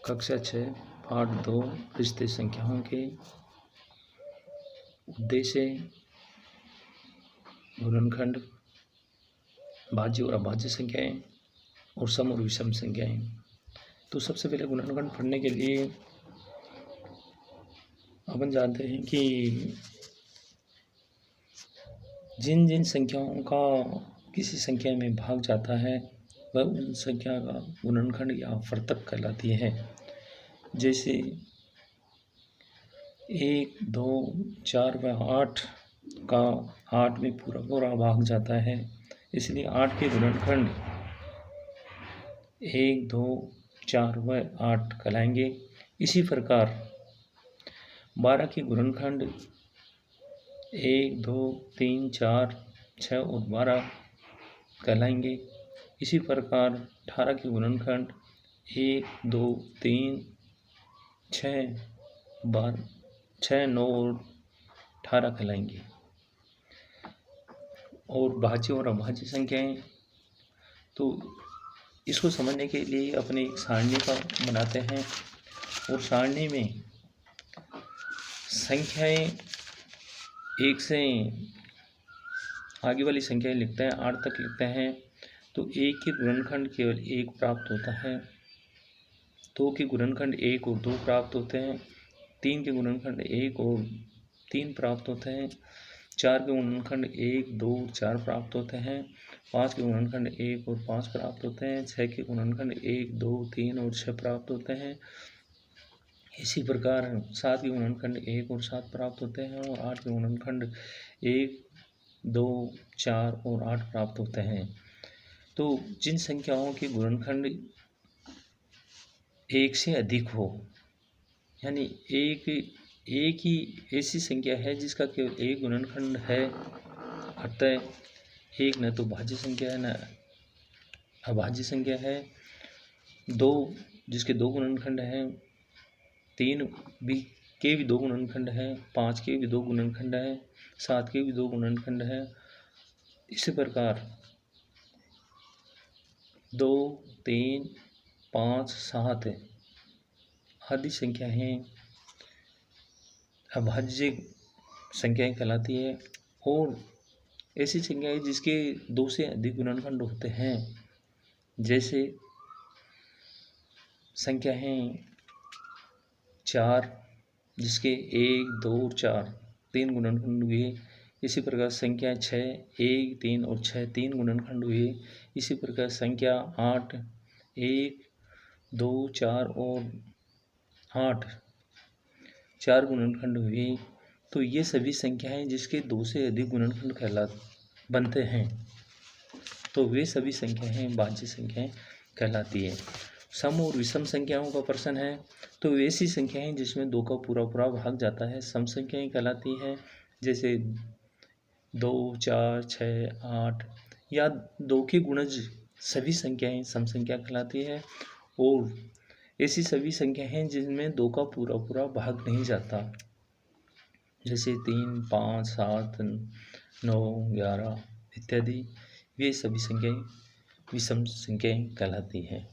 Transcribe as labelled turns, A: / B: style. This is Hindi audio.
A: कक्षा 6 पाठ 2 रिश्ते संख्याओं के उद्देश्य, गुणनखंड, भाज्य और अभाज्य संख्याएं और सम और विषम संख्याएं। तो सबसे पहले गुणनखंड पढ़ने के लिए अपन जानते हैं कि जिन जिन संख्याओं का किसी संख्या में भाग जाता है वह उन संख्या का गुणनखंड या फर्तक कहलाती है। जैसे 1, 2, 4 व 8 का 8 में पूरा पूरा भाग जाता है, इसलिए 8 के गुणनखंड 1, 2, 4 व 8 कहलाएंगे। इसी प्रकार 12 के गुणनखंड 1, 2, 3, 4, 6 और 12 कहलाएंगे। इसी प्रकार 18 के गुणनखंड 1, 2, 3, 6, 9 और 18 कहलाएंगे। और भाज्य और अभाज्य संख्याएं, तो इसको समझने के लिए अपने एक सारणी का बनाते हैं और सारणी में संख्याएं 1 से आगे वाली संख्याएं लिखते हैं, 8 तक लिखते हैं। तो 1 के गुणनखंड केवल 1 प्राप्त होता है, 2 के गुणनखंड 1 और 2 प्राप्त होते हैं, 3 के गुणनखंड 1 और 3 प्राप्त होते हैं, 4 के गुणनखंड 1, 2 और 4 प्राप्त होते हैं, 5 के गुणनखंड 1 और 5 प्राप्त होते हैं, 6 के गुणनखंड 1, 2, 3 और 6 प्राप्त होते हैं। इसी प्रकार 7 के गुणनखंड 1 और 7 प्राप्त होते हैं और 8 के गुणनखंड 1, 2, 4 और 8 प्राप्त होते हैं। तो जिन संख्याओं के गुणनखंड 1 से अधिक हो, यानी एक ही ऐसी संख्या है जिसका केवल एक गुणनखंड है, अतः एक न तो भाज्य संख्या है न अभाज्य संख्या है। 2 जिसके 2 गुणनखंड हैं, 3 के भी 2 गुणनखंड हैं, 5 के भी 2 गुणनखंड हैं, 7 के भी 2 गुणनखंड हैं। इसी प्रकार 2, 3, 5, 7 आदि संख्याएं अभाज्य संख्याएं कहलाती है। और ऐसी संख्याएं जिसके 2 से अधिक गुणनखंड होते हैं, जैसे संख्याएं 4 जिसके 1, 2 और 4 3 गुणनखंड हुए। इसी प्रकार संख्या 6 1, 3 और 6 3 गुणनखंड हुए। इसी प्रकार संख्या 8 1, 2, 4 और 8 4 गुणनखंड हुए। तो ये सभी संख्याएं जिसके 2 से अधिक गुणनखंड बनते हैं, तो वे सभी संख्याएं भाज्य संख्याएं कहलाती है। सम और विषम संख्याओं का प्रश्न है, तो वैसी संख्याएं जिसमें 2 का पूरा पूरा भाग जाता है सम संख्याएं कहलाती हैं। जैसे 2, 4, 6, 8 या 2 के गुणज सभी संख्याएं सम संख्या कहलाती है। और ऐसी सभी संख्याएं जिनमें 2 का पूरा पूरा भाग नहीं जाता, जैसे 3, 5, 7, 9, 11 इत्यादि, वे सभी संख्याएं विषम संख्याएं कहलाती हैं।